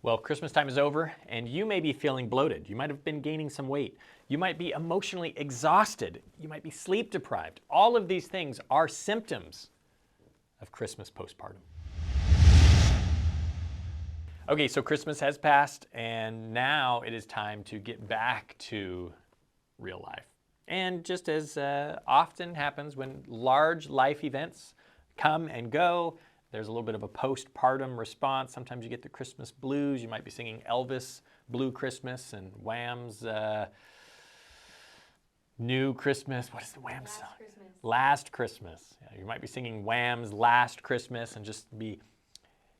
Well, Christmas time is over, and you may be feeling bloated. You might have been gaining some weight. You might be emotionally exhausted. You might be sleep deprived. All of these things are symptoms of Christmas postpartum. Okay, so Christmas has passed, and now it is time to get back to real life. And just as often happens when large life events come and go, there's a little bit of a postpartum response. Sometimes you get the Christmas blues. You might be singing Elvis Blue Christmas and Wham's New Christmas. What is the Wham song? Last Christmas. Yeah, you might be singing Wham's Last Christmas and just be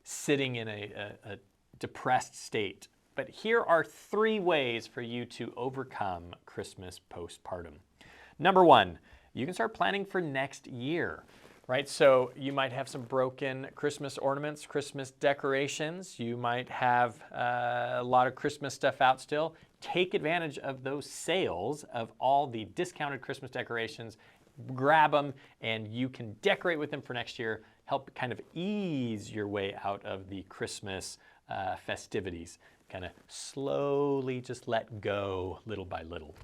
sitting in a depressed state. But here are 3 ways for you to overcome Christmas postpartum. Number 1, you can start planning for next year. Right, so you might have some broken Christmas ornaments, Christmas decorations. You might have a lot of Christmas stuff out still. Take advantage of those sales of all the discounted Christmas decorations. Grab them, and you can decorate with them for next year. Help kind of ease your way out of the Christmas festivities. Kind of slowly just let go little by little.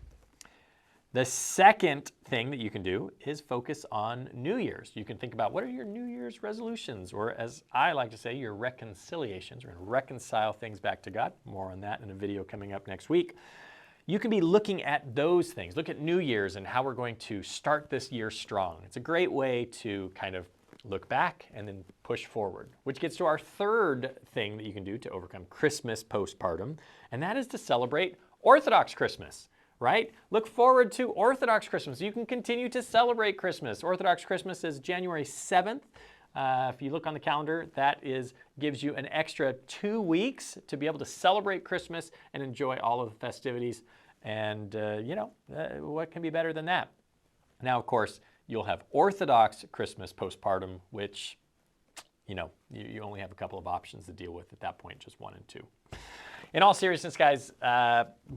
The second thing that you can do is focus on New Year's. You can think about what are your New Year's resolutions, or as I like to say, your reconciliations. We're going to reconcile things back to God. More on that in a video coming up next week. You can be looking at those things. Look at New Year's and how we're going to start this year strong. It's a great way to kind of look back and then push forward, which gets to our third thing that you can do to overcome Christmas postpartum, and that is to celebrate Orthodox Christmas. Right? Look forward to Orthodox Christmas. You can continue to celebrate Christmas. Orthodox Christmas is January 7th. If you look on the calendar, that gives you an extra 2 weeks to be able to celebrate Christmas and enjoy all of the festivities. And, what can be better than that? Now, of course, you'll have Orthodox Christmas postpartum, which, you only have a couple of options to deal with at that point, just 1 and 2. In all seriousness, guys,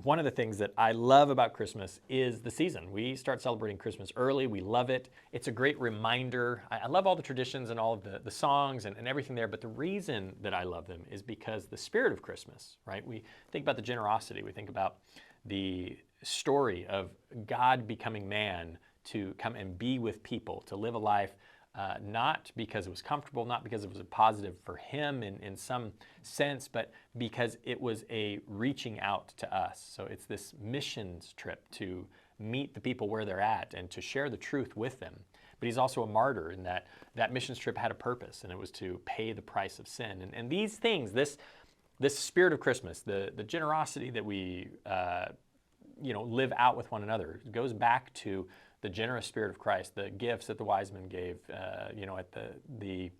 one of the things that I love about Christmas is the season. We start celebrating Christmas early. We love it. It's a great reminder. I love all the traditions and all of the songs and everything there, but the reason that I love them is because the spirit of Christmas, right? We think about the generosity. We think about the story of God becoming man to come and be with people, to live a life not because it was comfortable, not because it was a positive for him in some sense, but because it was a reaching out to us. So it's this missions trip to meet the people where they're at and to share the truth with them. But he's also a martyr in that missions trip had a purpose, and it was to pay the price of sin. And these things, this spirit of Christmas, the generosity that we live out with one another, goes back to the generous spirit of Christ, the gifts that the wise men gave, at the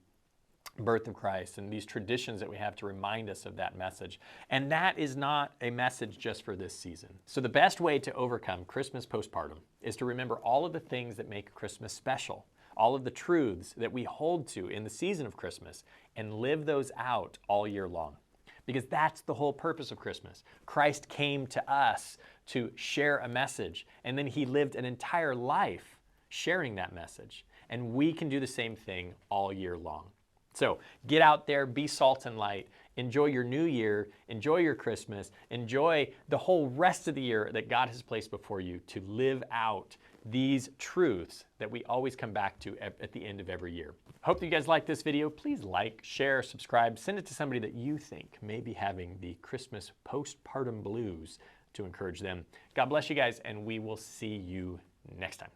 birth of Christ, and these traditions that we have to remind us of that message. And that is not a message just for this season. So the best way to overcome Christmas postpartum is to remember all of the things that make Christmas special, all of the truths that we hold to in the season of Christmas, and live those out all year long. Because that's the whole purpose of Christmas. Christ came to us to share a message, and then he lived an entire life sharing that message. And we can do the same thing all year long. So get out there, be salt and light, enjoy your new year, enjoy your Christmas, enjoy the whole rest of the year that God has placed before you to live out these truths that we always come back to at the end of every year. Hope that you guys like this video. Please like, share, subscribe, send it to somebody that you think may be having the Christmas postpartum blues to encourage them. God bless you guys, and we will see you next time.